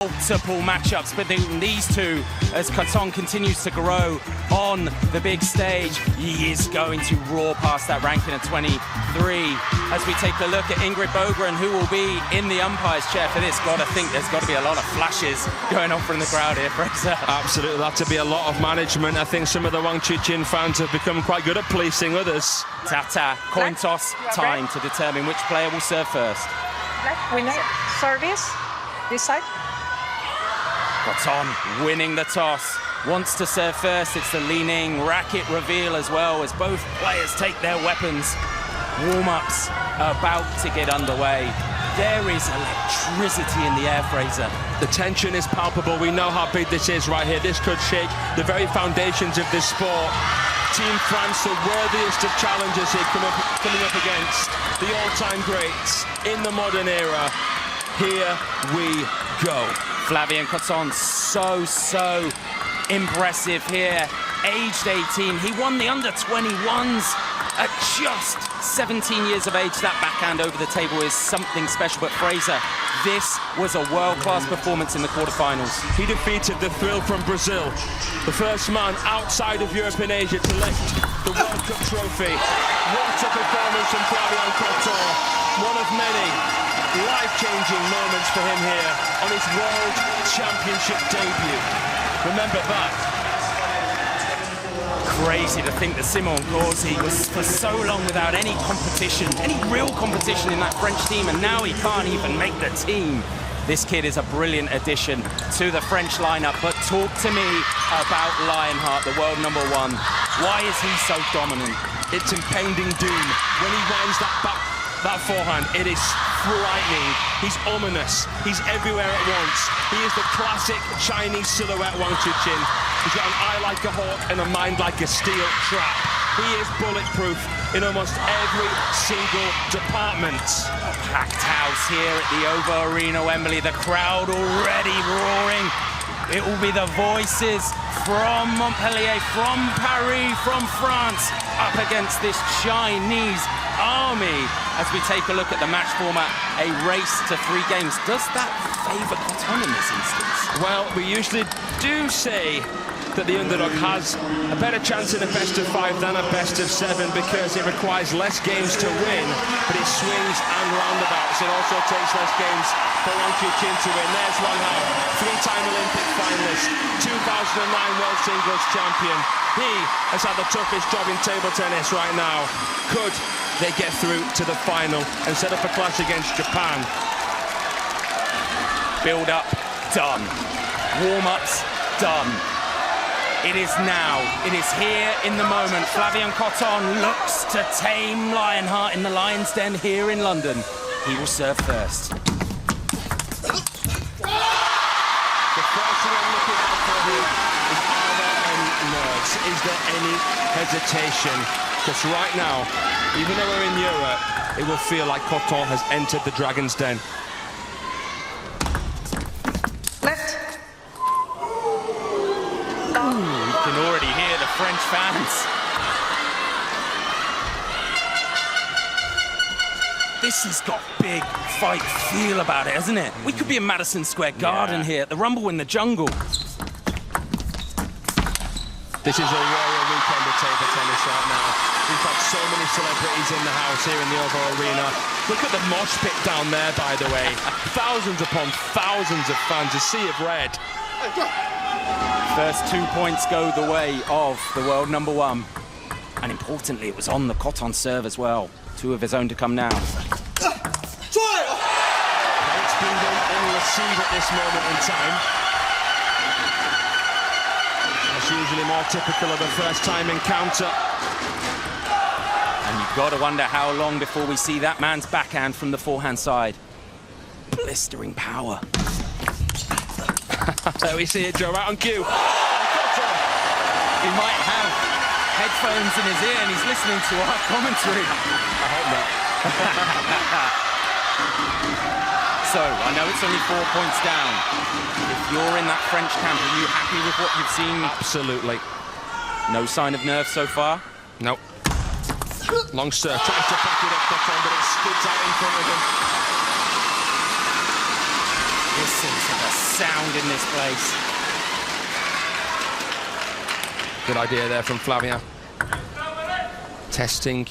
Multiple matchups between these two as COTON continues to grow on the big stage. He is going to roar past that ranking of 23 as we take a look at Ingrid Bogren, who will be in the umpire's chair for this. Gotta think there's got to be a lot of flashes going on from the crowd here, Fraser. Absolutely, that to be a lot of management. I think some of the WANG Chuqin fans have become quite good at policing others. Tata, coin toss time to determine which player will serve first. Winner, service, this side. COTON winning the toss, wants to serve first. It's the leaning racket reveal as well as both players take their weapons. Warm-ups about to get underway. There is electricity in the air, Fraser. The tension is palpable. We know how big this is right here. This could shake the very foundations of this sport. Team France, the worthiest of challengers here, coming up against the all-time greats in the modern era. Here we go. Flavien COTON, so impressive here. Aged 18, he won the under-21s at just 17 years of age. That backhand over the table is something special. But Fraser, this was a world-class performance in the quarterfinals. He defeated the thrill from Brazil, the first man outside of Europe and Asia to lift the World Cup trophy. What a performance from Flavien COTON. One of many life-changing moments for him here on his World Championship debut. Remember that. Crazy to think that Simon Gauzy was for so long without any competition, any real competition in that French team, and now he can't even make the team. This kid is a brilliant addition to the French lineup. But talk to me about Lionheart, the world #1. Why is he so dominant? It's impending doom. When he winds that forehand, it is frightening. He's ominous. He's everywhere at once. He is the classic Chinese silhouette WANG Chuqin. He's got an eye like a hawk and a mind like a steel trap. He is bulletproof in almost every single department. A packed house here at the OVO Arena, Wembley. The crowd already roaring. It will be the voices from Montpellier, from Paris, from France, up against this Chinese army. As we take a look at the match format, a race to 3 games. Does that favour COTON in this instance? Well, we usually do say that the underdog has a better chance in a best-of-5 than a best-of-7 because it requires less games to win, but it swings and roundabouts. It also takes less games for WANG Chuqin to win. There's Lionheart, 3-time Olympic finalist, 2009 World Singles champion. He has had the toughest job in table tennis right now. Could they get through to the final and set up a clash against Japan? Build-up, done. Warm-ups, done. It is now, it is here in the moment. Flavien COTON looks to tame Lionheart in the Lion's Den here in London. He will serve first. The first thing I'm looking out for here is, are there any nerves? Is there any hesitation? Because right now, even though we're in Europe, it will feel like COTON has entered the Dragon's Den. You can already hear the French fans. This has got big fight feel about it, hasn't it? We could be in Madison Square Garden here at the Rumble in the Jungle. This is a royal weekend of table tennis right now. We've had so many celebrities in the house here in the OVO Arena. Look at the mosh pit down there, by the way. Thousands upon thousands of fans, a sea of red. First 2 points go the way of the world #1. And importantly, it was on the COTON serve as well. 2 of his own to come now. Points being done on receive at this moment in time. That's usually more typical of a first-time encounter. And you've got to wonder how long before we see that man's backhand from the forehand side. Blistering power. There we see it, Joe, right on cue. He might have headphones in his ear and he's listening to our commentary. I hope not. So, I know it's only 4 points down. If you're in that French camp, are you happy with what you've seen? Absolutely. No sign of nerves so far? Nope. Long serve, tries to back it up, COTON, but it skids out in front of him. Listen to the sound in this place. Good idea there from Flavien. Testing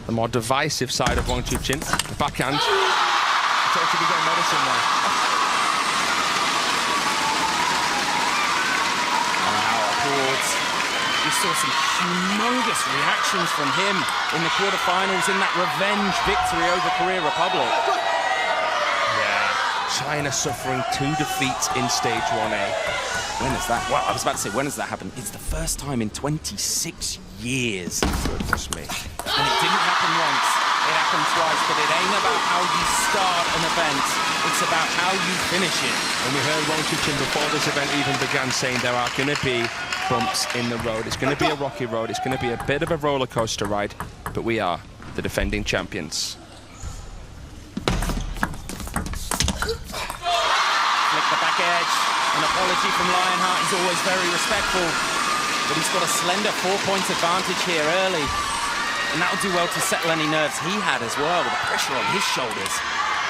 the more divisive side of Wang Chuqin. The backhand. It's actually got medicine there. We saw some humongous reactions from him in the quarterfinals in that revenge victory over Korea Republic. Yeah, China suffering 2 defeats in stage 1A. When is that? Well, I was about to say, when has that happened? It's the first time in 26 years. Goodness me. And it didn't happen once, it happened twice, but it ain't about how you start an event, it's about how you finish it. And we heard Wang Chuqin before this event even began saying there are going to be bumps in the road. It's going to be a rocky road, it's going to be a bit of a roller coaster ride, but we are the defending champions. Flick the back edge. An apology from Lionheart. He's always very respectful, but he's got a slender 4-point advantage here early, and that'll do well to settle any nerves he had as well, with the pressure on his shoulders.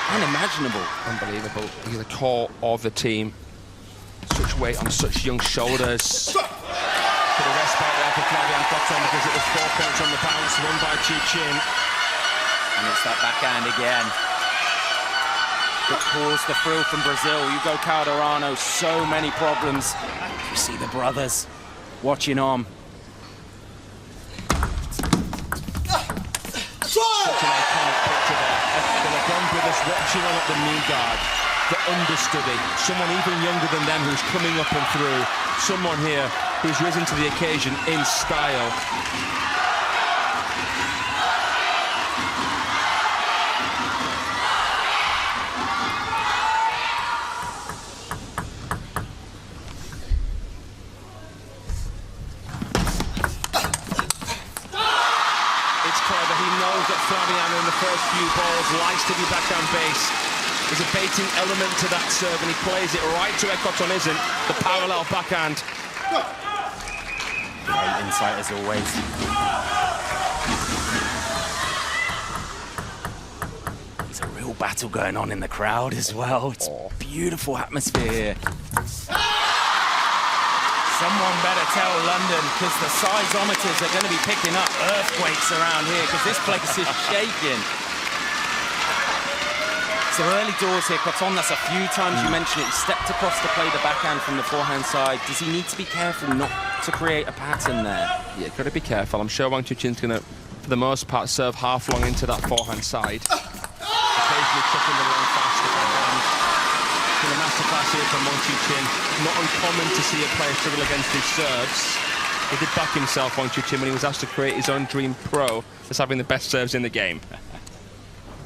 Unimaginable. Unbelievable. He's the core of the team. Such weight on such young shoulders. Bit of respite there for Flavien COTON because it was 4 points on the bounce, won by Chuqin. And it's that backhand again that caused the thrill from Brazil. Hugo Calderano, so many problems. You see the brothers watching on. Such an iconic picture there. The LeBron brothers watching on at the knee guard. The understudy, someone even younger than them who's coming up and through. Someone here who's risen to the occasion in style. Flavien in the first few balls likes to be backhand base. There's a baiting element to that serve, and he plays it right to where COTON isn't. The parallel backhand. Great insight as always. There's a real battle going on in the crowd as well. It's a beautiful atmosphere here. Someone better tell London, because the seismometers are going to be picking up earthquakes around here, because this place is shaking. So early doors here, COTON, that's a few times you mentioned it. He stepped across to play the backhand from the forehand side. Does he need to be careful not to create a pattern there? Yeah, got to be careful. I'm sure Wang Chuqin's going to, for the most part, serve half long into that forehand side. Occasionally chucking the long fast backhand. A masterclass here from Wang Chuqin. Not uncommon to see a player struggle against his serves. He did back himself, Wang Chuqin, when he was asked to create his own dream pro as having the best serves in the game.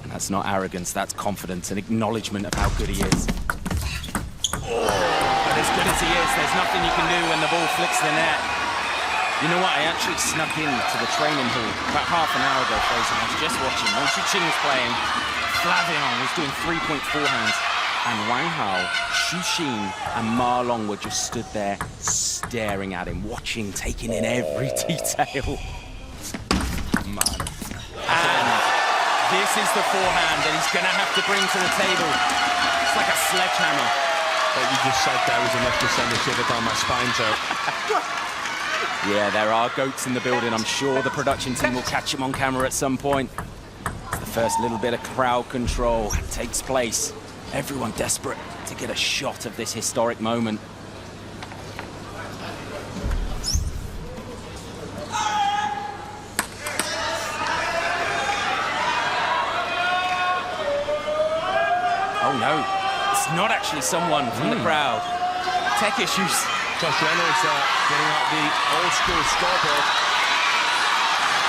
And that's not arrogance, that's confidence and acknowledgement of how good he is. But as good as he is, there's nothing you can do when the ball flicks the net. You know what, I actually snuck into the training hall about half an hour ago, Fraser. I was just watching. Wang Chuqin was playing, Flavien was doing 3-point forehands. And Wang Hao, Chuqin, and Ma Long were just stood there staring at him, watching, taking in every detail. Man. And this is the forehand that he's going to have to bring to the table. It's like a sledgehammer. What you just said there was enough to send a shiver down my spine, Joe. Yeah, there are goats in the building. I'm sure the production team will catch him on camera at some point. The first little bit of crowd control takes place. Everyone desperate to get a shot of this historic moment. Oh no, it's not actually someone from the crowd. Tech issues. Josh Reynolds getting out the old school scoreboard.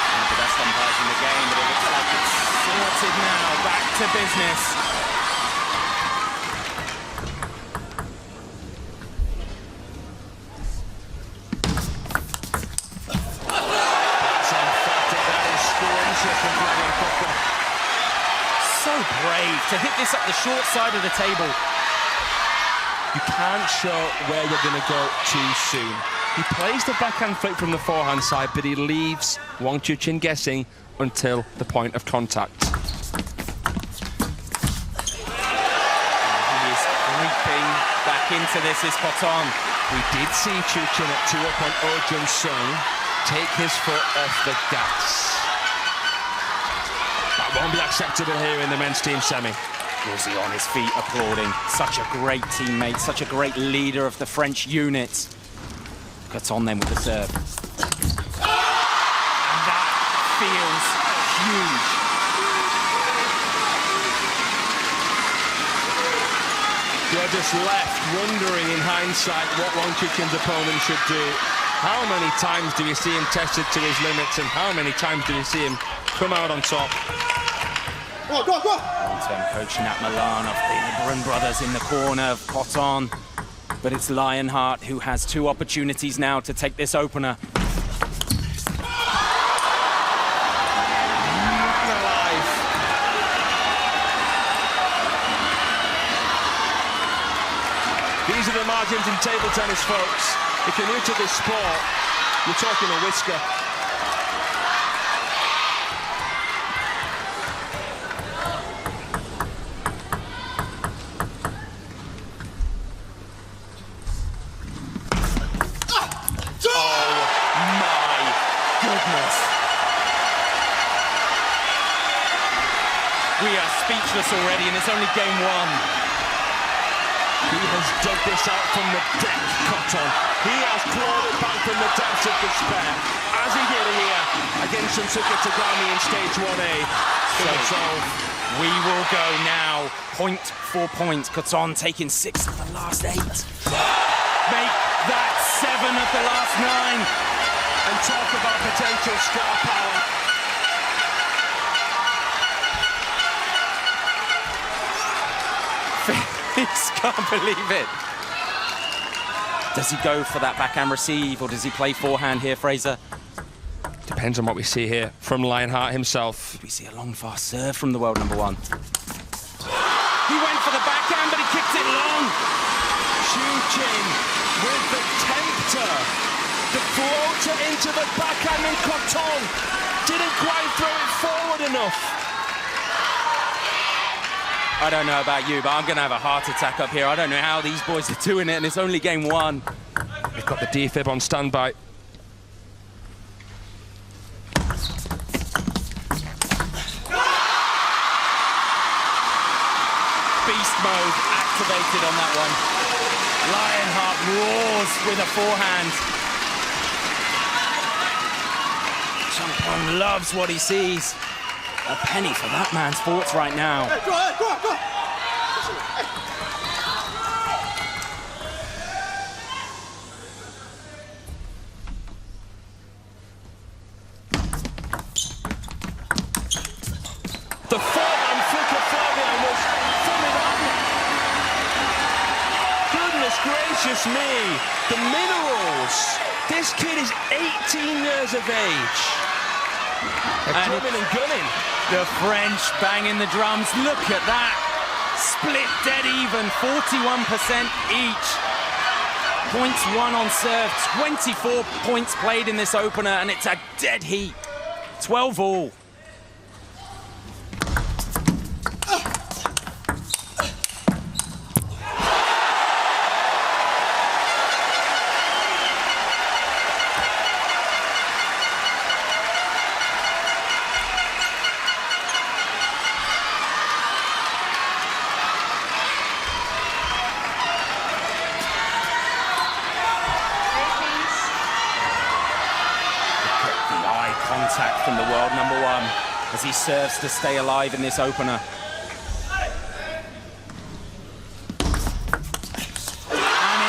One of the best umpires in the game, but it looks like it's sorted now. Back to business. So brave to hit this up the short side of the table. You can't show where you're going to go too soon. He plays the backhand flick from the forehand side, but he leaves Wang Chuqin guessing until the point of contact. He is creeping Back into this is COTON. We did see Chuqin at 2 up on Oh Jun-sung take his foot off the gas. That won't be acceptable here in the men's team semi. Rosie on his feet applauding. Such a great teammate, such a great leader of the French unit. COTON then with the serve. And that feels huge. You're just left wondering in hindsight what Wang Chuqin's opponent should do. How many times do we see him tested to his limits, and how many times do we see him come out on top? Long-term coach Nat Milan of the LeBrun brothers in the corner of COTON. But it's Lionheart who has 2 opportunities now to take this opener. These are the margins in table tennis, folks. If you're new to this sport, you're talking a whisker. We are speechless already, and it's only game 1. He has dug this out from the depth, COTON. He has clawed it back from the depths of despair, as he did here against Shunsuke Tagami in stage 1A. So we will go now, point for point. COTON taking 6 of the last 8. Make that 7 of the last 9. And talk about potential star power. Can't believe it. Does he go for that backhand receive, or does he play forehand here, Fraser? Depends on what we see here from Lionheart himself. Could we see a long, fast serve from the world number 1? He went for the backhand, but he kicked it long. Chuqin with the tempter. The floater into the backhand, and COTON didn't quite throw it forward enough. I don't know about you, but I'm going to have a heart attack up here. I don't know how these boys are doing it, and it's only game 1. They've got the defib on standby. Beast mode activated on that one. Lionheart roars with a forehand. Chuqin loves what he sees. A penny for that man's thoughts right now. Hey, go ahead, go ahead, go ahead. The forehand flick of Flavien was formidable. Goodness gracious me, the minerals. This kid is 18 years of age. They're drumming and gunning. The French banging the drums. Look at that. Split dead even, 41% each. Points won on serve, 24 points played in this opener, and it's a dead heat. 12 all. Contact from the world number 1 as he serves to stay alive in this opener. And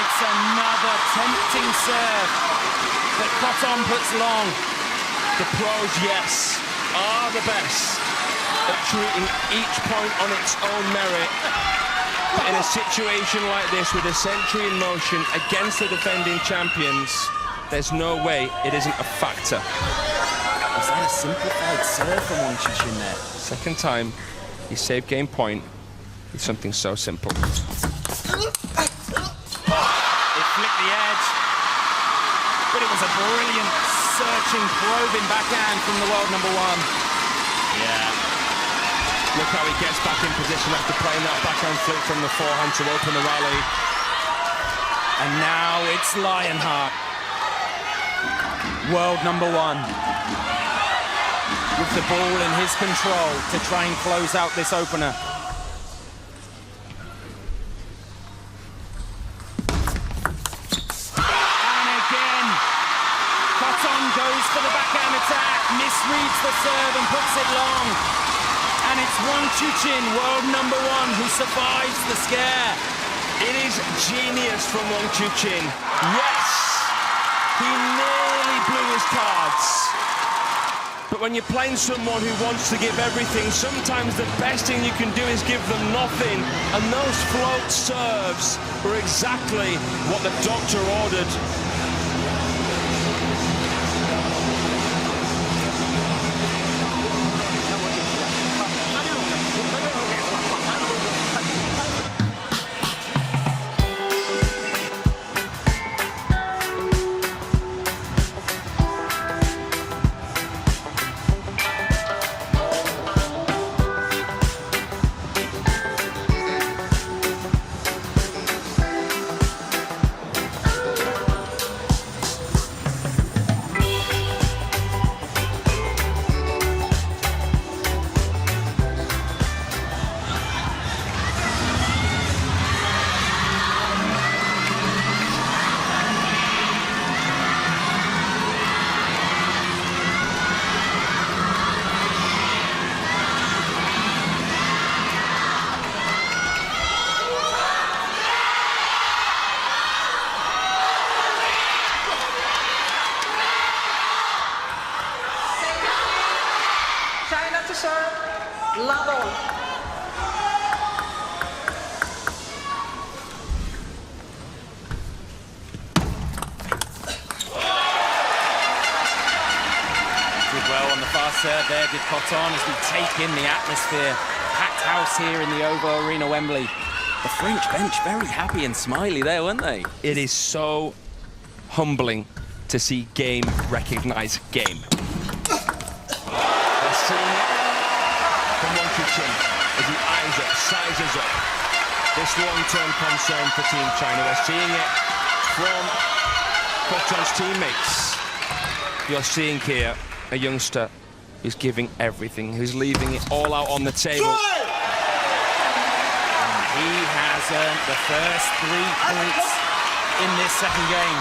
it's another tempting serve that COTON puts long. The pros, yes, are the best at treating each point on its own merit. But in a situation like this, with a century in motion against the defending champions, there's no way it isn't a factor. Was that a simplified serve from Wang Chuqin there? Second time he saved game point with something so simple. It flicked the edge, but it was a brilliant, searching, probing backhand from the world number 1. Yeah. Look how he gets back in position after playing that backhand flick from the forehand to open the rally. And now it's Lionheart, world number 1, with the ball in his control to try and close out this opener. And again, COTON goes for the backhand attack, misreads the serve and puts it long. And it's Chuqin, world number 1, who survives the scare. It is genius from Chuqin. Yes! He nearly blew his cards. But when you're playing someone who wants to give everything, sometimes the best thing you can do is give them nothing. And those float serves were exactly what the doctor ordered. China to serve, level. Did well on the fast serve there, did COTON, as we take in the atmosphere. Packed house here in the OVO Arena, Wembley. The French bench very happy and smiley there, weren't they? It is so humbling to see game recognize game. Let's see it from Chuqin as he eyes up, sizes up this long-term concern for Team China. We're seeing it from COTON's teammates. You're seeing here a youngster who's giving everything, who's leaving it all out on the table. He has earned the first 3 points in this second game.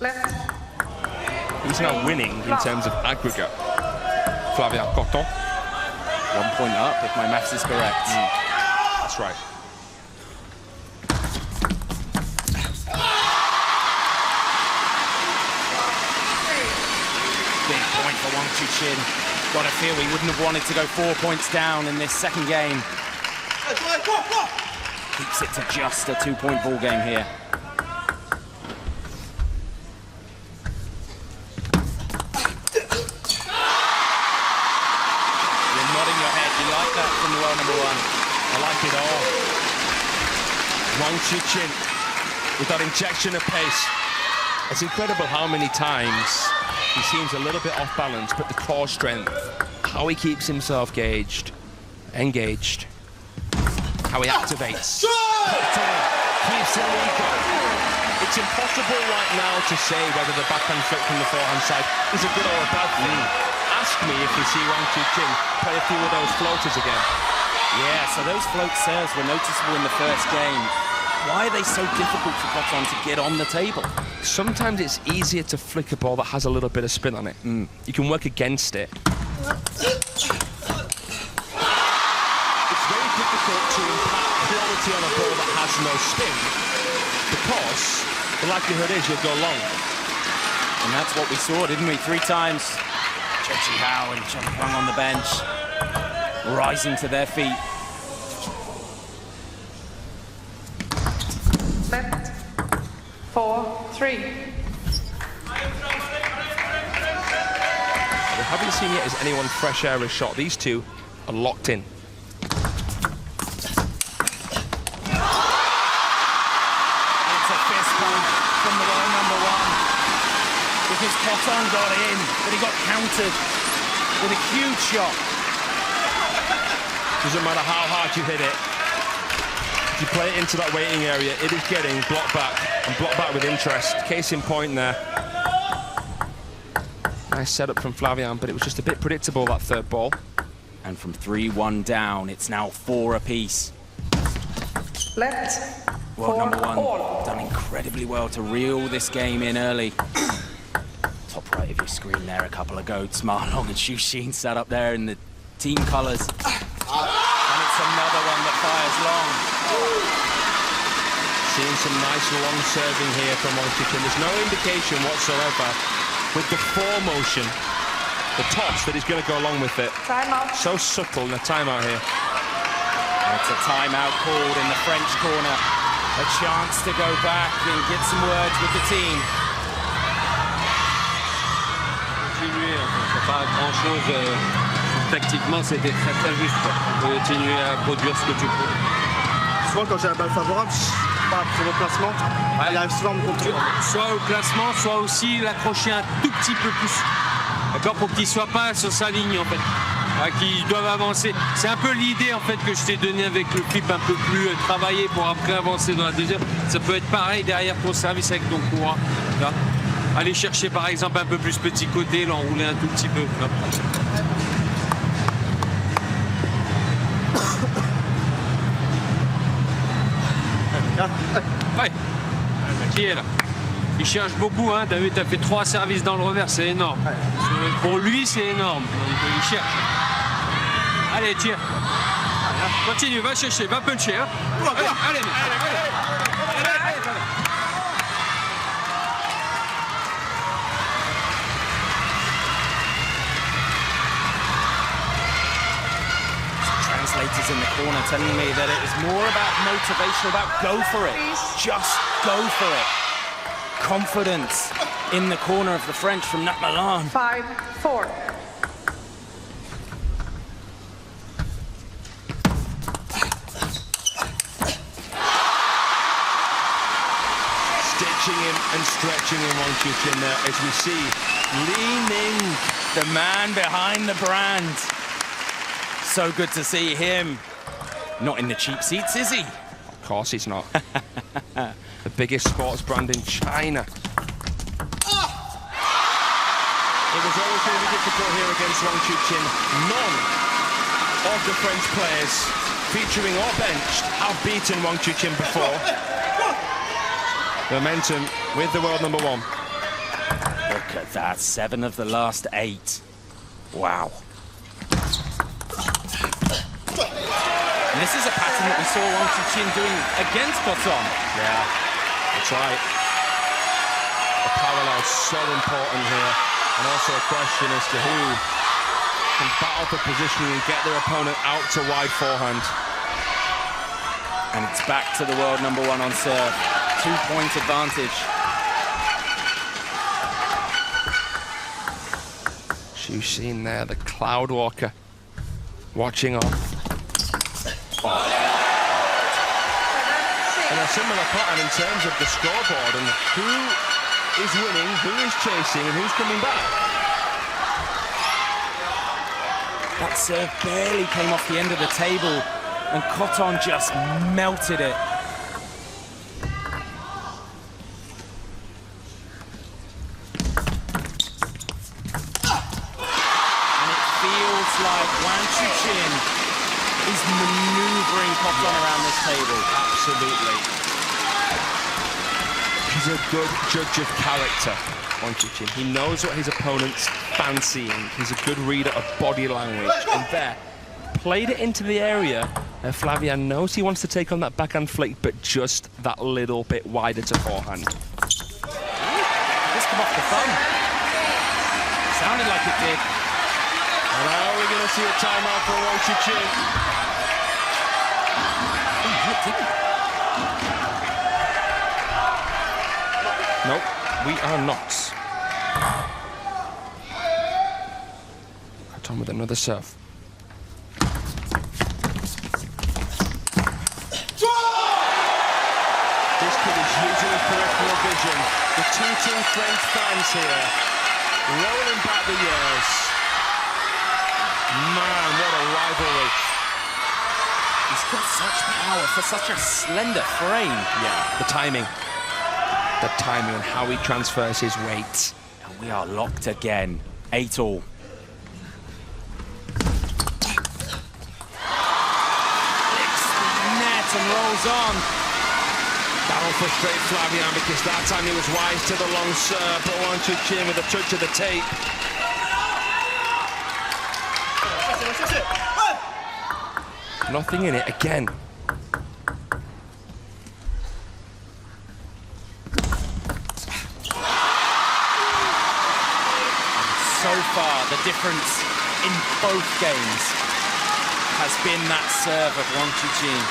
Left. He's now winning in terms of aggregate. Flavien, COTON. 1 point up, if my maths is correct. That's right. Big point for Chuqin. Got a feel he wouldn't have wanted to go 4 points down in this second game. Keeps it to just a 2-point ball game here. You're nodding your head. You like that from the world number 1? I like it all. Chuqin with that injection of pace. It's incredible how many times he seems a little bit off balance, but the core strength, how he keeps himself engaged, how he activates. COTON keeps the lead going. It's impossible right now to say whether the backhand flick from the forehand side is a good or a bad thing. Ask me if you see Chuqin play a few of those floaters again. Yeah, so those float serves were noticeable in the first game. Why are they so difficult for COTON to get on the table? Sometimes it's easier to flick a ball that has a little bit of spin on it. You can work against it. It's very difficult to impart quality on a ball that has no spin, because the likelihood is you'll go long. And that's what we saw, didn't we? 3 times. Chechi Hao and Chuqin on the bench, rising to their feet. Left. 4-3. We haven't seen yet is anyone fresh air a shot. These two are locked in. It's a fist bump from the world number 1. Because COTON got in, but he got countered with a huge shot. Doesn't matter how hard you hit it. If you play it into that waiting area, it is getting blocked back, and blocked back with interest. Case in point there. Nice setup from Flavien, but it was just a bit predictable, that third ball. And from 3-1 down, it's now 4 apiece. Left. World number 1 all. done incredibly well to reel this game in early. Top right of your screen there, a couple of goats, Marlon and Chuqin sat up there in the team colours. And it's another one that fires long. Seeing some nice long serving here from Chuqin. There's no indication whatsoever with the four-motion, the tops, that he's going to go along with it. Timeout. So subtle in the timeout here. And it's a timeout called in the French corner. A chance to go back and get some words with the team. Continuer, c'est pas grand-chose. Tactiquement, c'était très juste. Continuer à produire ce que tu peux. Souvent, quand j'ai la balle favorable, pas après le placement, elle arrive souvent à me contrôler. Soit au placement, soit aussi l'accrocher un tout petit peu plus. D'accord, pour qu'il ne soit pas sur sa ligne en fait. Qu'ils doivent avancer. C'est un peu l'idée en fait que je t'ai donné avec le flip un peu plus travaillé pour après avancer dans la deuxième. Ça peut être pareil derrière ton service avec ton courant. Là. Aller chercher par exemple un peu plus petit côté, l'enrouler un tout petit peu. Là. Ouais. Qui est là? Il cherche beaucoup, hein. T'as vu, t'as fait 3 services dans le revers, c'est énorme. Pour lui, c'est énorme. Donc il cherche. Allez, tire. Continue, va chercher, va puncher. Hein. Allez. Translators in the corner telling me that it was more about motivation, about go for it. Just go for it. Confidence in the corner of the French from Nat Milan. 5-4. Stitching him and stretching him on Chuqin there, as we see, leaning. The man behind the brand. So good to see him. Not in the cheap seats, is he? Of course he's not. The biggest sports brand in China. It was always going to be difficult here against Chuqin. None of the French players, featuring or benched, have beaten Chuqin before. Momentum with the world number 1. Look at that, 7 of the last 8. Wow. And this is a pattern that we saw Chuqin doing against COTON. Yeah, that's right. The parallel is so important here, and also a question as to who can battle for position and get their opponent out to wide forehand. And it's back to the world number 1 on serve. 2-point advantage. Chuqin there, the Cloud Walker, watching on. And a similar pattern in terms of the scoreboard and who is winning, who is chasing, and who's coming back. That serve barely came off the end of the table, and COTON just melted it. And it feels like Chuqin is maneuvering COTON around this table. Absolutely. He's a good judge of character, Chuqin. He knows what his opponent's fancying. He's a good reader of body language. And there, played it into the area. Flavien knows he wants to take on that backhand flick, but just that little bit wider to forehand. Just come off the thumb. Sounded like it did. And now we're going to see a timeout for Chuqin. Nope, we are not. COTON with another serve. This kid is using his peripheral vision. The two-team French fans here, rolling back the years. Man, what a rivalry. He's got such power for such a slender frame. Yeah, the timing and how he transfers his weight. And we are locked again. 8-all. Licks the net and rolls on. That'll frustrate Flavien because that time he was wise to the long serve, but Wang Chuqin with a touch of the tape. Nothing in it again. So far, the difference in both games has been that serve of Wang Chuqin.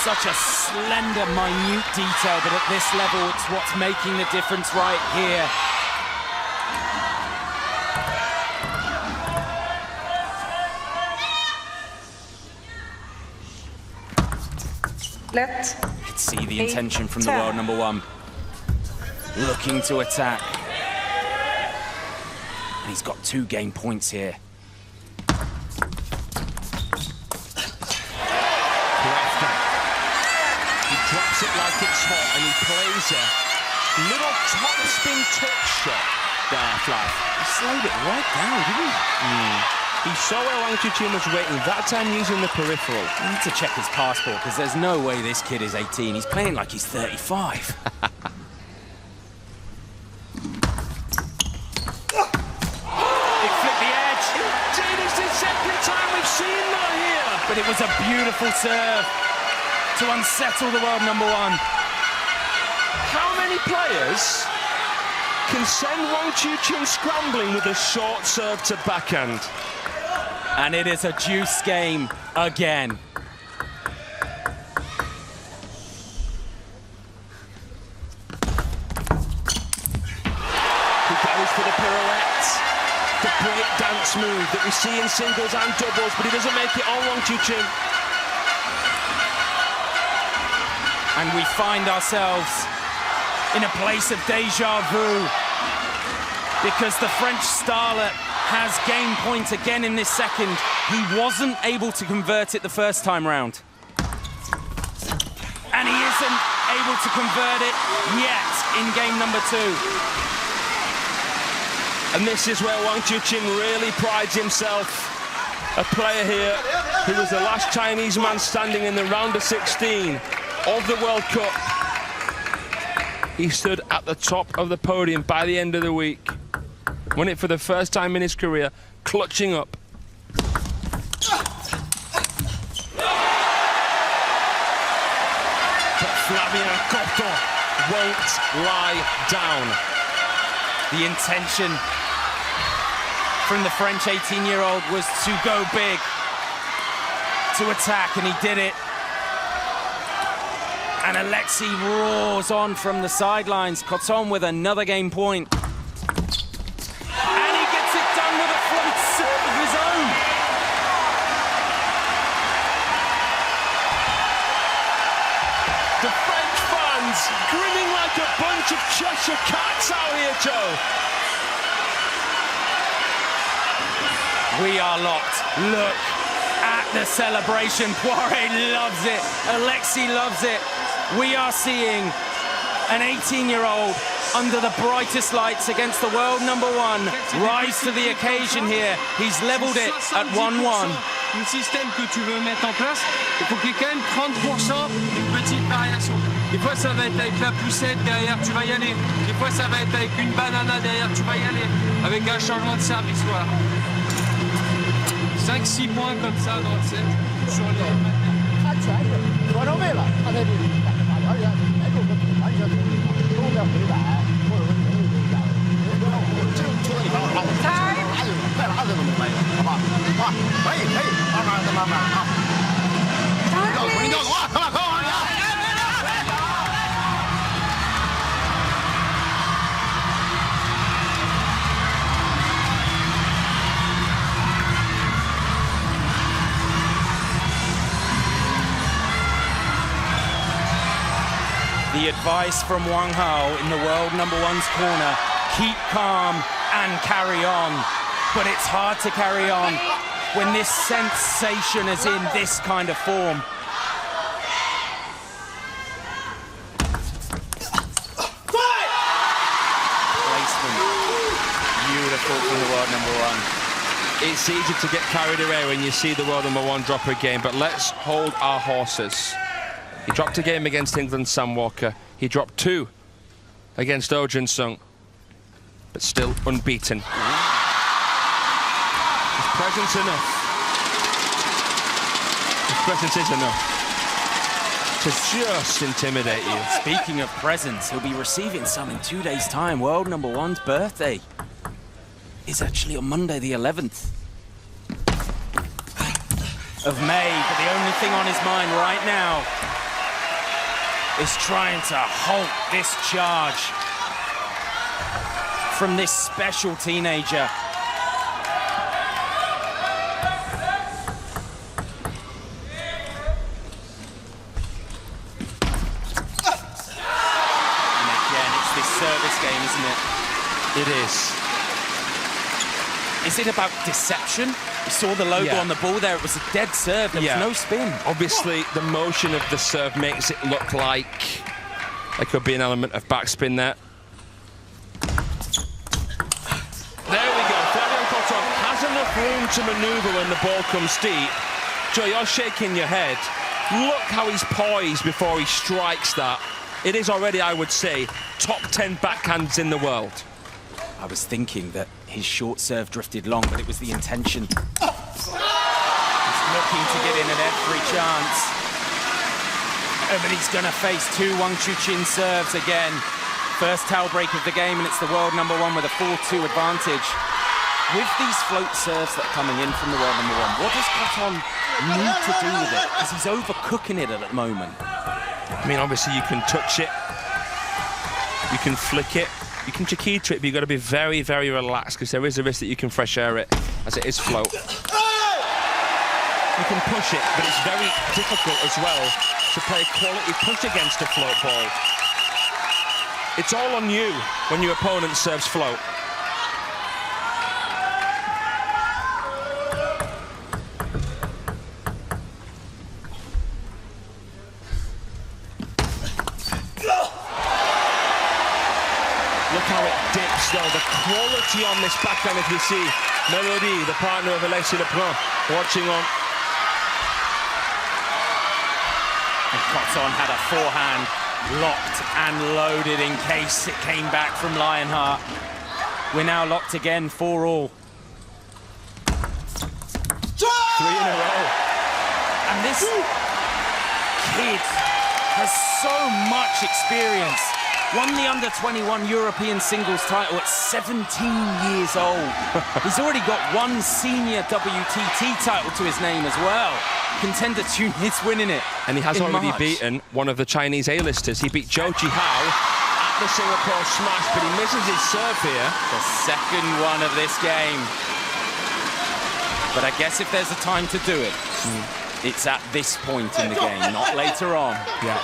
Such a slender, minute detail, but at this level, it's what's making the difference right here. Left. You can see the intention from the world number one. Looking to attack. And he's got 2 game points here. He drops it like it's hot and he plays a little top spin touch shot there, Flav. He slowed it right down, didn't he? He saw where Wang Chuqin was waiting, that time using the peripheral. I need to check his passport because there's no way this kid is 18. He's playing like he's 35. But it was a beautiful serve to unsettle the world number one. How many players can send Wang Chuqin scrambling with a short serve to backhand? And it is a juice game again. He goes for the pirouette, the break dance move that we see in singles and doubles, but he doesn't make it on Wang Chuqin. And we find ourselves in a place of deja vu because the French starlet has game point again in this second. He wasn't able to convert it the first time round. And he isn't able to convert it yet in game number 2. And this is where Wang Chuqin really prides himself. A player here who was the last Chinese man standing in the round of 16 of the World Cup. He stood at the top of the podium by the end of the week. Won it for the first time in his career, clutching up. But Flavien COTON won't lie down. The intention from the French 18-year-old was to go big, to attack, and he did it. And Alexei roars on from the sidelines. COTON with another game point. And he gets it done with a float serve of his own. The French fans grinning like a bunch of Cheshire cats out here, Joe. We are locked. Look at the celebration. Poiré loves it. Alexei loves it. We are seeing an 18-year-old under the brightest lights against the world number one rise to the occasion here. He's leveled it at 1-1. Le système que tu veux mettre en place, il faut qu'il y ait quand même 30% d'une petite variation. Des fois, ça va être avec la poussette derrière, tu vas y aller. Des fois, ça va être avec une banana derrière, tu vas y aller. Avec un changement de service, voilà. 5-6 points comme ça dans le set. Sur les... 他全是得着位了，他在这里感觉而且没有个完全都在回摆，或者说没有这样，这种球你看我快拉子都没有，好吧？啊，可以，慢慢啊。你告诉我，快往你啊！ The advice from Wang Hao in the world number one's corner, keep calm and carry on. But it's hard to carry on when this sensation is in this kind of form. Placement. Beautiful from the world number one. It's easy to get carried away when you see the world number one drop a game, but let's hold our horses. He dropped a game against England's Sam Walker. He dropped 2 against Oh Jin-sung, but still unbeaten. His presence enough. His presence is enough to just intimidate you. Speaking of presents, he'll be receiving some in 2 days' time. World number one's birthday is actually on Monday the 11th of May, but the only thing on his mind right now is trying to halt this charge from this special teenager. And again, it's this service game, isn't it? It is. Is it about deception? You saw the logo on the ball there. It was a dead serve. There was no spin. Obviously, the motion of the serve makes it look like there could be an element of backspin there. There we go. Flavien COTON has enough room to maneuver when the ball comes deep. Joe, you're shaking your head. Look how he's poised before he strikes that. It is already, I would say, top 10 backhands in the world. I was thinking that his short serve drifted long, but it was the intention. He's looking to get in at every chance. But he's going to face 2 Wang Chuqin serves again. First towel break of the game, and it's the world number one with a 4-2 advantage. With these float serves that are coming in from the world number one, what does COTON need to do with it? Because he's overcooking it at the moment. I mean, obviously, you can touch it. You can flick it. You can Chuqin to it, but you've got to be very, very relaxed because there is a risk that you can fresh air it as it is float. You can push it, but it's very difficult as well to play a quality push against a float ball. It's all on you when your opponent serves float. Look how it dips, though. The quality on this backhand, as we see. Melody, the partner of Alexis Lebrun, watching on. And COTON had a forehand locked and loaded in case it came back from Lionheart. We're now locked again, 4-all. 3 in a row. And this kid has so much experience. Won the under-21 European singles title at 17 years old. He's already got 1 senior WTT title to his name as well. Contender Tunis winning it. And he has already beaten one of the Chinese A-listers. He beat Zhou Jihao at the Singapore Smash, but he misses his serve here. The second one of this game. But I guess if there's a time to do it, it's at this point in the game, not later on. Yeah.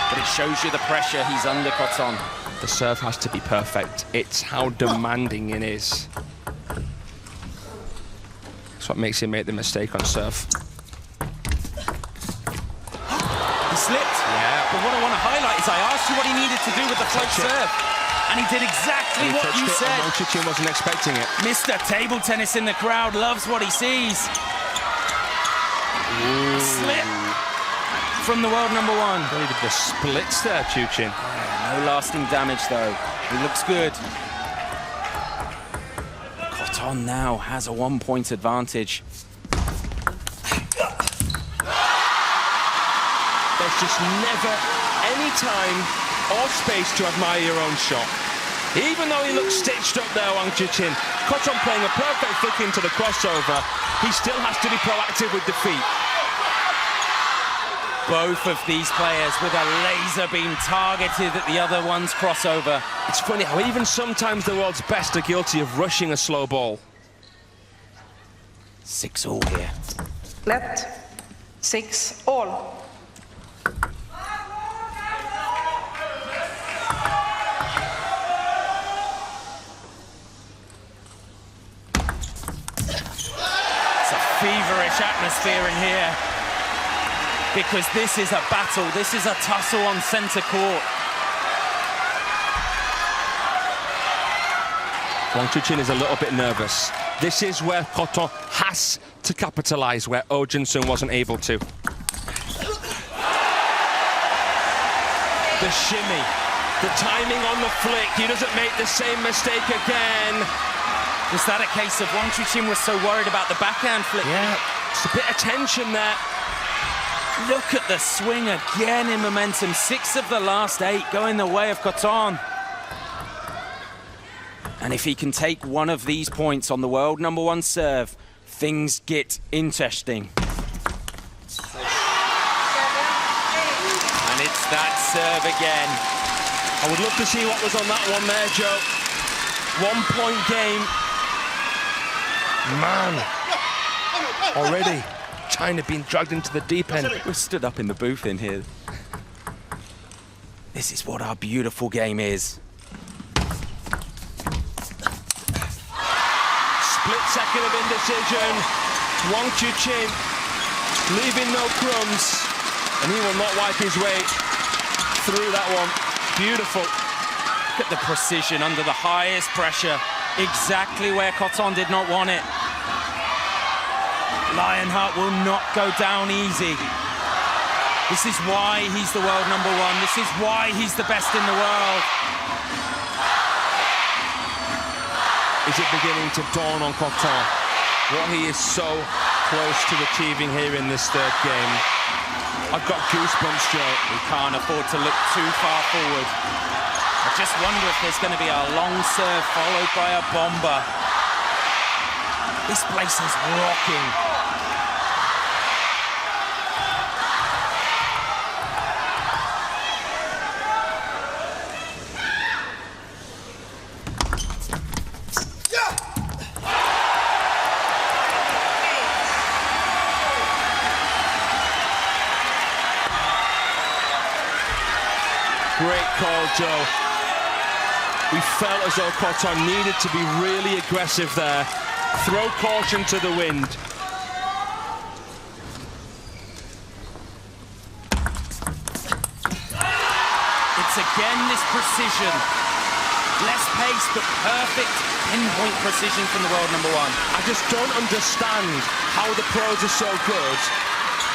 But it shows you the pressure he's under, COTON. The serve has to be perfect. It's how demanding it is. That's what makes him make the mistake on serve. He slipped. Yeah. But what I want to highlight is I asked you what he needed to do with the float serve. And he did exactly what you said. Wang Chuqin wasn't expecting it. Mr. Table Tennis in the crowd loves what he sees. Slip from the world number one. Really did the splits there, Chuqin. No lasting damage, though. He looks good. COTON now has a 1-point advantage. There's just never any time or space to admire your own shot. Even though he looks stitched up there, Wang Chuqin, COTON playing a perfect flick into the crossover, he still has to be proactive with the feet. Both of these players with a laser beam targeted at the other one's crossover. It's funny how even sometimes the world's best are guilty of rushing a slow ball. 6-all here. Let 6-all. feverish atmosphere in here because this is a battle, this is a tussle on centre court. Wang Chuqin is a little bit nervous. This is where COTON has to capitalize, where Oh Jin-sung wasn't able to. The shimmy, the timing on the flick, he doesn't make the same mistake again. Was that a case of Wang Chuqin was so worried about the backhand flick? Yeah, it's a bit of tension there. Look at the swing again in momentum. 6 of the last 8 going the way of COTON. And if he can take one of these points on the world #1 serve, things get interesting. And it's that serve again. I would love to see what was on that one there, Joe. 1-point game. Man, already China being dragged into the deep end. We're stood up in the booth in here. This is what our beautiful game is. Split second of indecision. Wang Chuqin leaving no crumbs, and he will not wipe his way through that one. Beautiful. Look at the precision under the highest pressure. Exactly where COTON did not want it. Lionheart will not go down easy. This is why he's the world #1. This is why he's the best in the world. Is it beginning to dawn on COTON what he is so close to achieving here in this third game? I've got goosebumps, Joe. We can't afford to look too far forward. I just wonder if there's going to be a long serve followed by a bomber. This place is rocking. Great call, Joe. We felt as though COTON needed to be really aggressive there. Throw caution to the wind. It's again this precision. Less pace, but perfect pinpoint precision from the world #1. I just don't understand how the pros are so good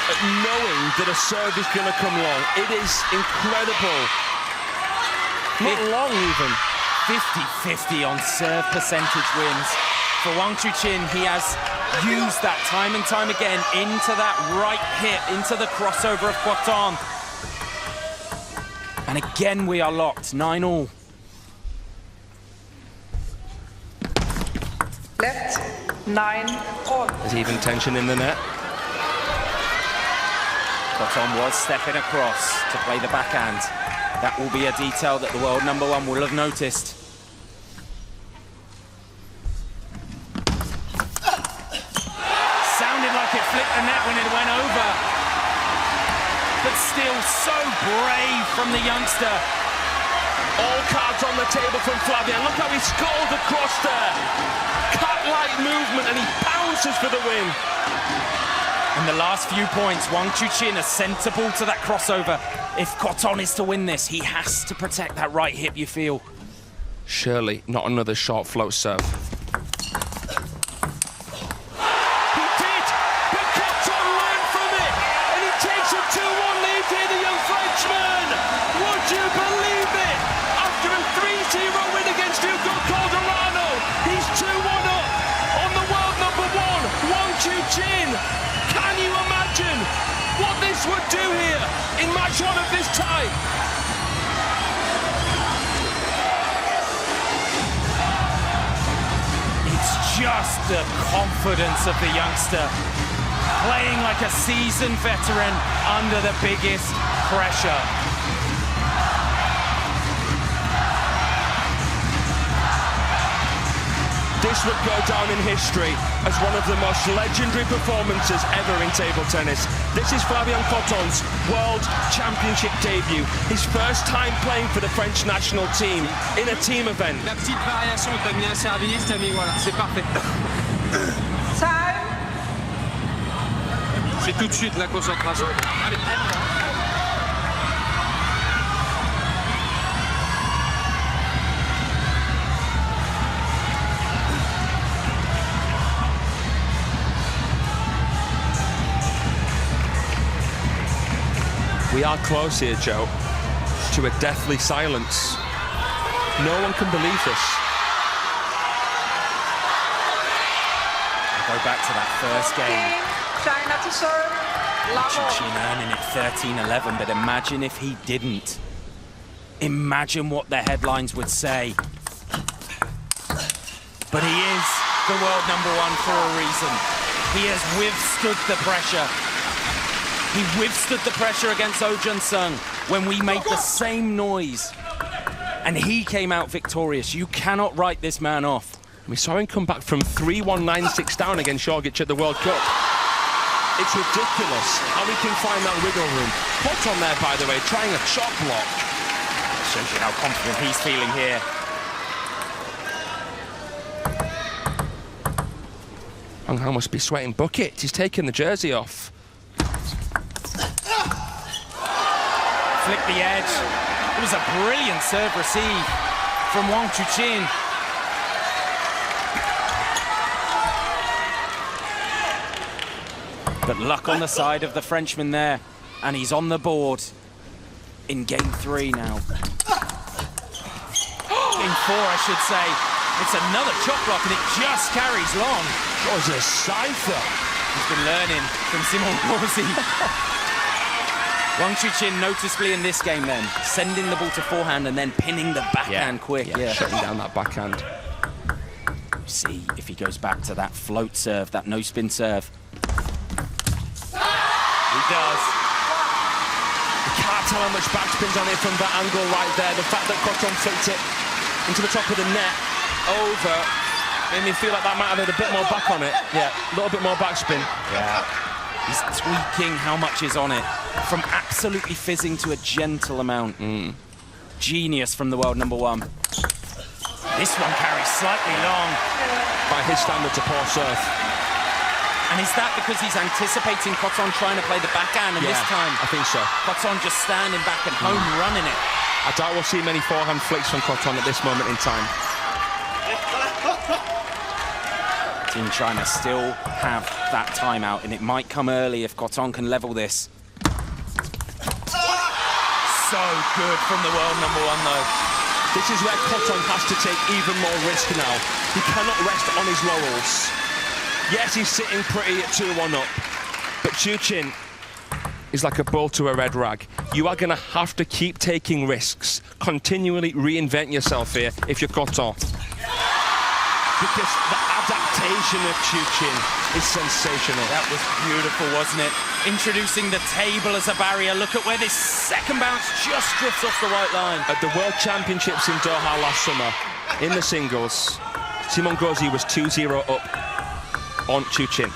at knowing that a serve is going to come long. It is incredible. Not long even. 50-50 on serve percentage wins. For Wang Chuqin, he has used that time and time again into that right hit, into the crossover of COTON. And again we are locked, 9-all. Left, 9-all. There's even tension in the net. COTON was stepping across to play the backhand. That will be a detail that the world #1 will have noticed. Sounded like it flipped the net when it went over. But still so brave from the youngster. All cards on the table from Flavien. Look how he scuttled across there. Cat-like movement, and he bounces for the win. And the last few points, Wang Chuqin a centre ball to that crossover. If COTON is to win this, he has to protect that right hip, you feel. Surely not another short float serve. He did, but COTON learned from it, and he takes a 2-1 lead here, the young Frenchman. Would you believe it? After a 3-0 win against Hugo Calderano, he's 2-1 up on the world #1, Wang Chuqin. Can you imagine what this would do here in match 1 of this type? It's just the confidence of the youngster. Playing like a seasoned veteran under the biggest pressure. This would go down in history as one of the most legendary performances ever in table tennis. This is Flavien COTON's World Championship debut. His first time playing for the French national team in a team event. La petite variation, t'as mis un service, t'as mis, voilà, c'est parfait. Time. C'est tout de suite la concentration. Allez. We are close here, Joe, to a deathly silence. No one can believe this. Go back to that first game. China to serve. Chuqin earning it 13-11, but imagine if he didn't. Imagine what the headlines would say. But he is the world #1 for a reason. He has withstood the pressure. He withstood the pressure against Oh Jun-sung when we made the same noise. And he came out victorious. You cannot write this man off. We saw him come back from 3-1-9-6 down against Jorgic at the World Cup. It's ridiculous how he can find that wiggle room. COTON there, by the way, trying a chop block. Shows you how confident he's feeling here. Wang Hao must be sweating buckets. He's taken the jersey off. Flick the edge. It was a brilliant serve receive from Wang Chuqin. But luck on the side of the Frenchman there, and he's on the board in game 3 now. Game 4, I should say. It's another chop block, and it just carries long. That was a cipher. He's been learning from Simon Corsi. Wang Chuqin noticeably in this game then, sending the ball to forehand and then pinning the backhand quick. Yeah, shutting down that backhand. See if he goes back to that float serve, that no-spin serve. He does. You can't tell how much backspin's on it from that angle right there. The fact that COTON flicked it into the top of the net, over, made me feel like that might have had a bit more back on it. Yeah, a little bit more backspin. Yeah. He's tweaking how much is on it. From absolutely fizzing to a gentle amount. Genius from the world #1. This one carries slightly long. By his standards, a poor serve. And is that because he's anticipating COTON trying to play the backhand, and this time I think so. COTON just standing back and home running it? I doubt we'll see many forehand flicks from COTON at this moment in time. Team China still have that timeout, and it might come early if COTON can level this. So good from the world #1 though. This is where COTON has to take even more risk now. He cannot rest on his laurels. Yes, he's sitting pretty at 2-1 up, but Chuqin is like a bull to a red rag. You are going to have to keep taking risks, continually reinvent yourself here if you're COTON. Because the adaptation of Chuqin is sensational. That was beautiful, wasn't it? Introducing the table as a barrier. Look at where this second bounce just drifts off the white line. At the World Championships in Doha last summer, in the singles, Simon Gauzy was 2-0 up on Chuqin.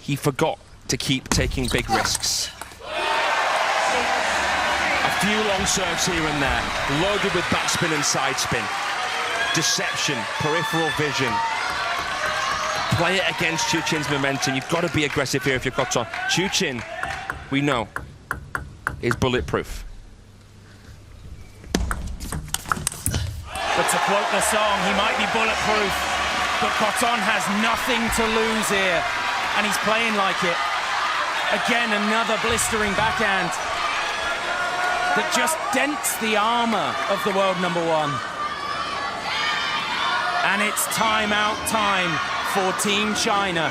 He forgot to keep taking big risks. A few long serves here and there, loaded with backspin and side spin. Deception, peripheral vision. Play it against Chuqin's momentum. You've got to be aggressive here if you're COTON. Chuqin, we know, is bulletproof. But to quote the song, he might be bulletproof, but COTON has nothing to lose here, and he's playing like it. Again, another blistering backhand that just dents the armor of the world #1. And it's timeout time for Team China.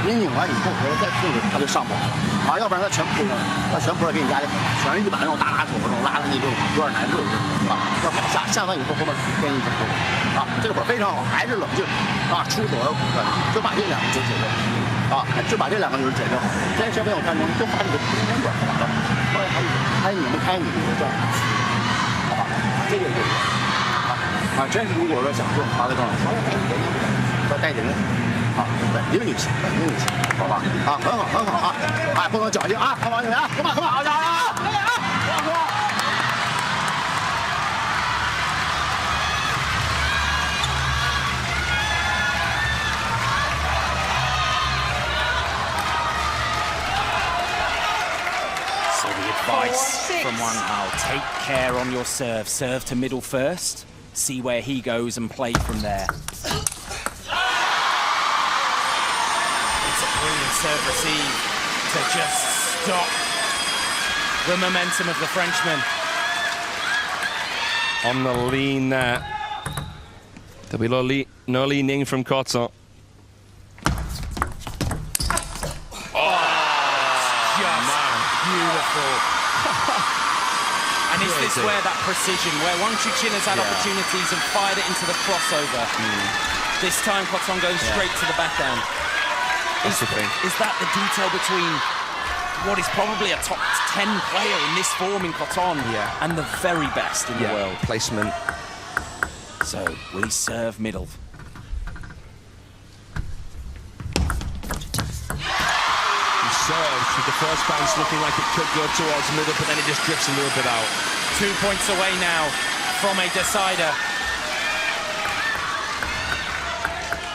引领完以后，回来再控制，他就上不了啊，要不然他全扑了，他全扑了给你压力，全是一把那种大拉手那种拉的你就有点难受啊。要往下完以后，后面跟一整个啊，这会儿非常好，还是冷静啊，出手而不可，就把这两个就解决啊，就把这两个就是解决好。在小朋友当中就把这个中间段好了，后来还你们开你的这样，好吧，这个就是啊。啊，真是如果说想做发的更好，要带人，啊，稳定就行，稳定就行，好吧？啊，很好，很好啊！哎，不能侥幸啊！看王球员，干嘛干嘛？好家伙啊！来啊！王哥。So the advice from Wang Hao, take care on your serve. Serve to middle first, see where he goes and play from there. It's a brilliant serve receive to just stop the momentum of the Frenchman. On the lean there. There'll be no leaning from COTON. Beautiful. And is this where that precision, where Chuqin has had opportunities and fired it into the crossover? This time COTON goes straight to the backhand. Is that the detail between what is probably a top 10 player in this form in COTON and the very best in the world? Placement. So, will he serve middle? Serves with the first bounce looking like it could go towards middle, but then it just drifts a little bit out. 2 points away now from a decider.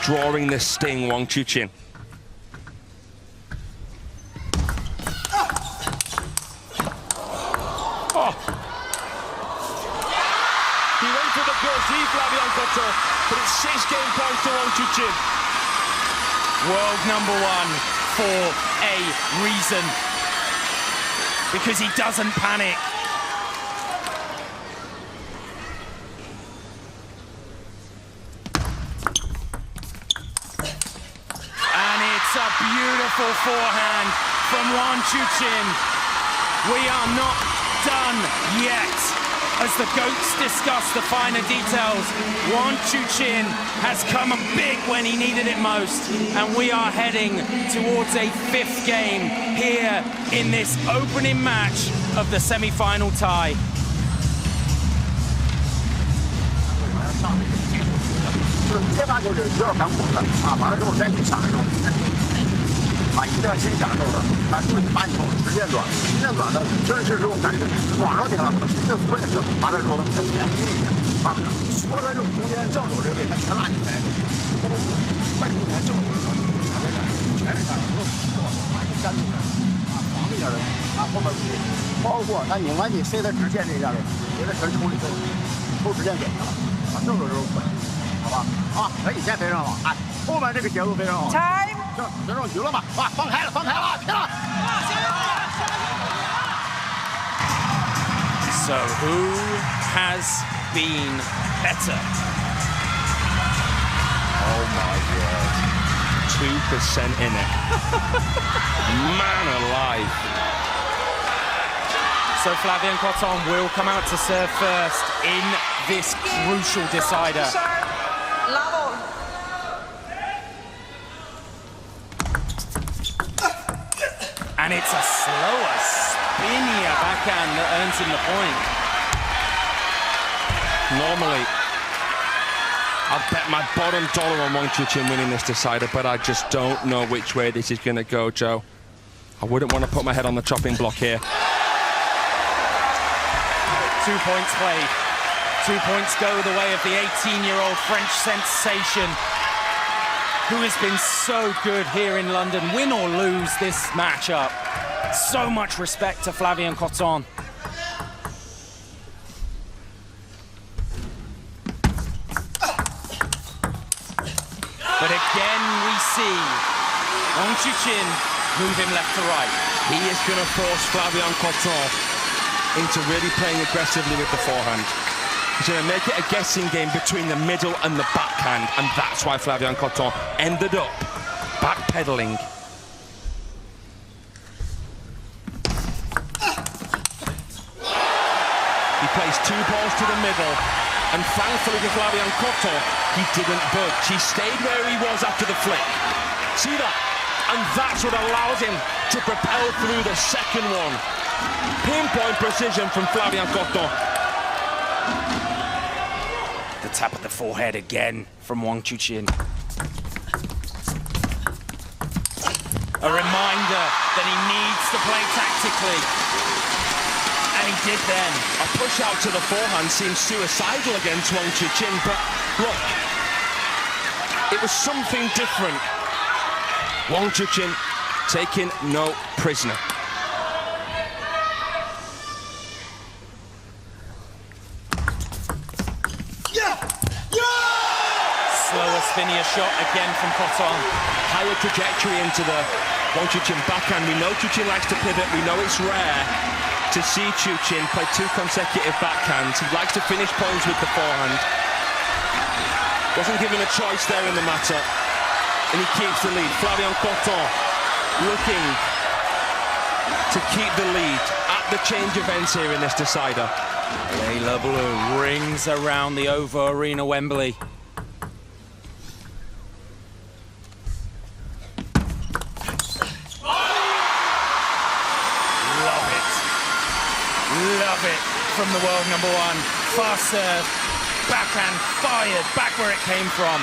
Drawing the sting, Chuqin. Oh! He went for the goal, Flavien COTON, but it's 6 game points to Chuqin. World #1 for a reason, because he doesn't panic. And it's a beautiful forehand from Chuqin. We are not done yet. As the GOATs discuss the finer details, Chuqin has come big when he needed it most, and we are heading towards a 5th game here in this opening match of the semi-final tie. 接发球是有点反火的啊，完了之后再去抢这种啊，一定要先享受的啊，注意把你从时间短，时间短的真是这种感觉往上顶了，这所以是把这说的很严肃一点啊，说在这种中间正手这个位置全拉起来，快出前正手全是上粘住啊，防一下的啊，后面注意，包括他拧完你塞在直线这一下的，别的全抽里头，抽直线给他了啊，正手这种稳。 好吧，啊，可以先飞上了，哎，后面这个节奏非常好。Time。行，这种局了吧？哇，放开了，放开了，停了。So who has been better? Oh my word. 2% in it. Man alive. So Flavien COTON will come out to serve first in this crucial decider. Level. And it's a slower, spinnier backhand that earns him the point. Normally, I'd bet my bottom dollar on Chuqin winning this decider, but I just don't know which way this is going to go, Joe. I wouldn't want to put my head on the chopping block here. 2 points played. 2 points go the way of the 18-year-old French sensation, who has been so good here in London, win or lose this matchup. So much respect to Flavien COTON. But again, we see Chuqin moving left to right. He is going to force Flavien COTON into really playing aggressively with the forehand. He's going to make it a guessing game between the middle and the backhand, and that's why Flavien COTON ended up backpedaling. He plays 2 balls to the middle, and thankfully for Flavien COTON, he didn't budge. He stayed where he was after the flick. See that? And that's what allows him to propel through the second one. Pinpoint precision from Flavien COTON. The tap of the forehead again from Wang Chuqin. A reminder that he needs to play tactically. And he did then. A push out to the forehand seems suicidal against Wang Chuqin, but look, it was something different. Wang Chuqin taking no prisoner. Slower, spinnier shot again from COTON. Higher trajectory into the Wang Chuqin backhand. We know Chuqin likes to pivot. We know it's rare to see Chuqin play 2 consecutive backhands. He likes to finish points with the forehand. Wasn't given a choice there in the matter. And he keeps the lead. Flavien COTON looking to keep the lead at the change of ends here in this decider. Layla Blue rings around the OVO Arena Wembley. Love it from the world number 1. Fast serve, backhand fired back where it came from.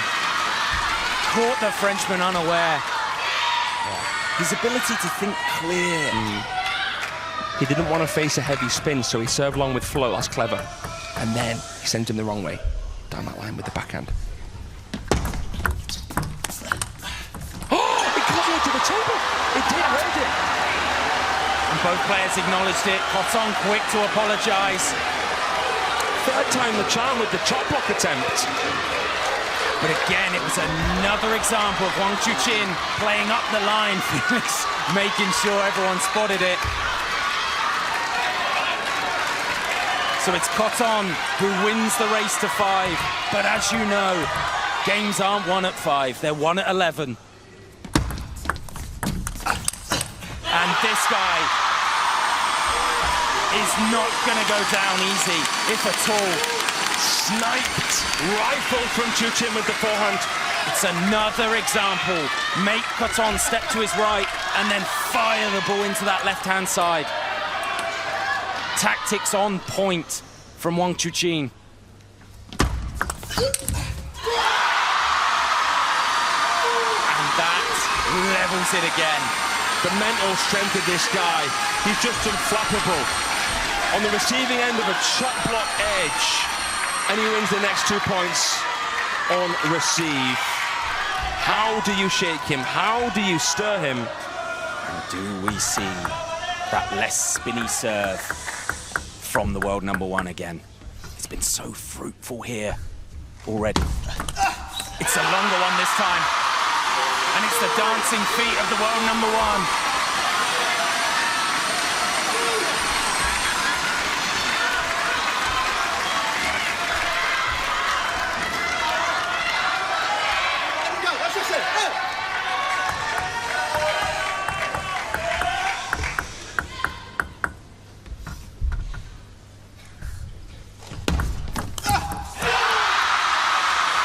Caught the Frenchman unaware. His ability to think clear. He didn't want to face a heavy spin, so he served long with flow. That's clever. And then he sent him the wrong way, down that line with the backhand. Oh, it got into the table. It did hold it. And both players acknowledged it. COTON quick to apologise. Third time the charm with the chop block attempt. But again, it was another example of Wang Chuqin playing up the line, Felix, making sure everyone spotted it. So it's COTON who wins the race to 5. But as you know, games aren't won at 5, they're won at 11. And this guy is not going to go down easy, if at all. Sniped, rifled from Chuqin with the forehand. It's another example. Make COTON step to his right and then fire the ball into that left-hand side. Tactics on point from Wang Chuqin. And that levels it again. The mental strength of this guy, he's just unflappable. On the receiving end of a chop block edge, and he wins the next 2 points on receive. How do you shake him? How do you stir him? And do we see that less spinny serve from the world number 1 again? It's been so fruitful here already. It's a longer one this time. And it's the dancing feet of the world number 1.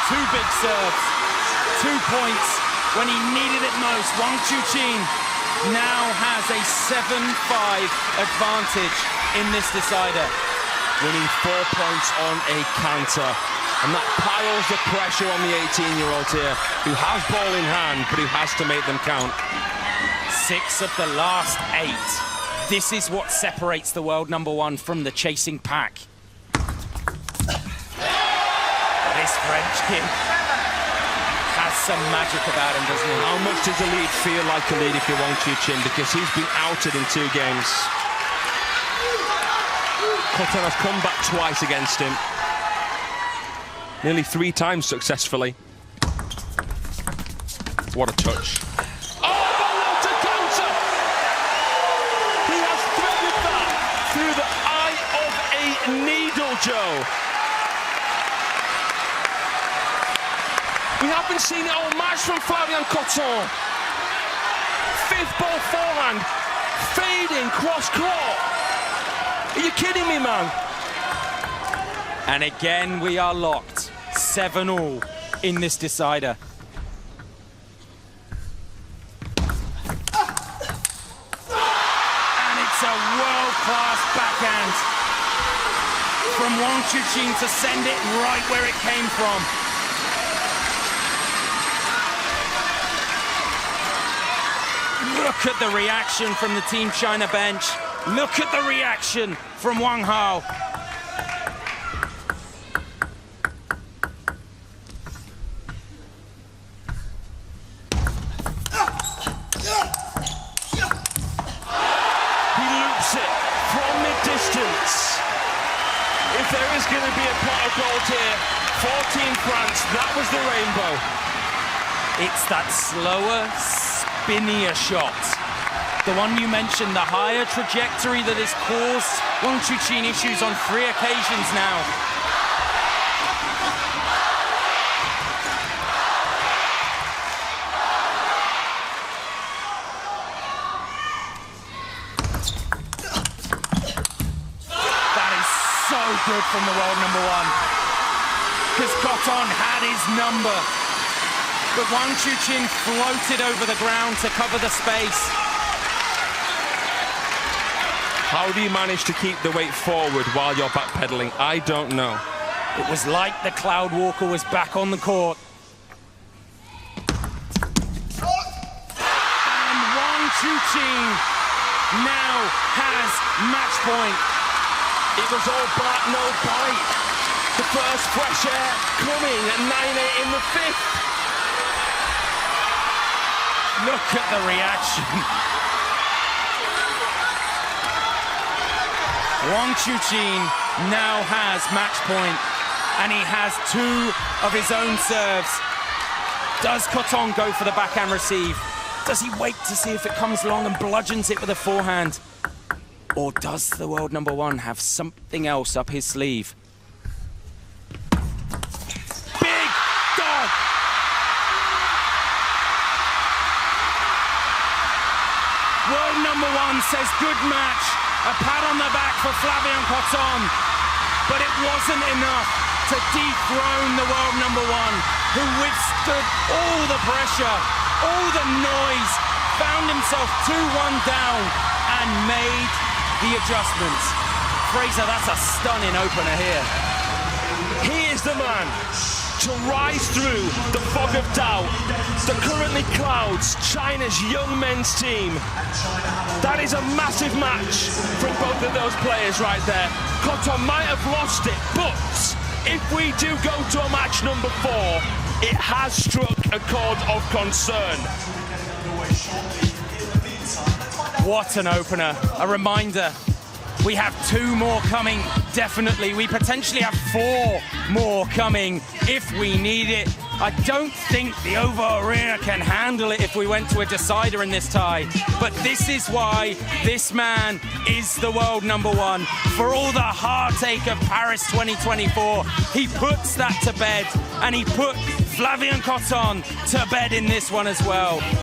Two big serves, 2 points when he needed it most. Wang Chuqin now has a 7-5 advantage in this decider. Winning 4 points on a counter. And that piles the pressure on the 18-year-old here, who has ball in hand, but who has to make them count. 6 of the last 8. This is what separates the world number 1 from the chasing pack. This French kid has some magic about him, doesn't he? How much does the lead feel like a lead if you're Wang Chuqin? Because he's been outed in 2 games. COTON has come back twice against him. Nearly 3 times successfully. What a touch. Oh, what a counter! He has threaded that through the eye of a needle, Joe. We haven't seen it all match from Flavien COTON. 5th ball forehand, fading cross-court. Are you kidding me, man? And again, we are locked. 7-all in this decider. And it's a world-class backhand from Wang Chuqin to send it right where it came from. Look at the reaction from the Team China bench. Look at the reaction from Wang Hao. He loops it from mid-distance. If there is going to be a pot of gold here for Team France, that was the rainbow. It's that slower, spinnier shot. The one you mentioned, the higher trajectory that has caused Wang Chuqin issues on 3 occasions now. That is so good from the world number one. Because COTON had his number. But Wang Chuqin floated over the ground to cover the space. How do you manage to keep the weight forward while you're backpedaling? I don't know. It was like the Cloud Walker was back on the court. And Wang Chuqin now has match point. It was all black, no bite. The first fresh air coming at 9-8 in the 5th. Look at the reaction. Wang Chuqin now has match point, and he has 2 of his own serves. Does COTON go for the backhand receive? Does he wait to see if it comes along and bludgeons it with a forehand? Or does the world number one have something else up his sleeve? Big dog! World number one says good match. A pat on the back for Flavien COTON, but it wasn't enough to dethrone the world number one, who withstood all the pressure, all the noise, found himself 2-1 down, and made the adjustments. Fraser, that's a stunning opener here. He is the man to rise through the fog of doubt that currently clouds China's young men's team. That is a massive match from both of those players right there. COTON might have lost it, but if we do go to a match number 4, it has struck a chord of concern. What an opener. A reminder, we have 2 more coming, definitely. We potentially have 4 more coming if we need it. I don't think the Oval Arena can handle it if we went to a decider in this tie. But this is why this man is the world number one. For all the heartache of Paris 2024, he puts that to bed, and he put Flavien COTON to bed in this one as well.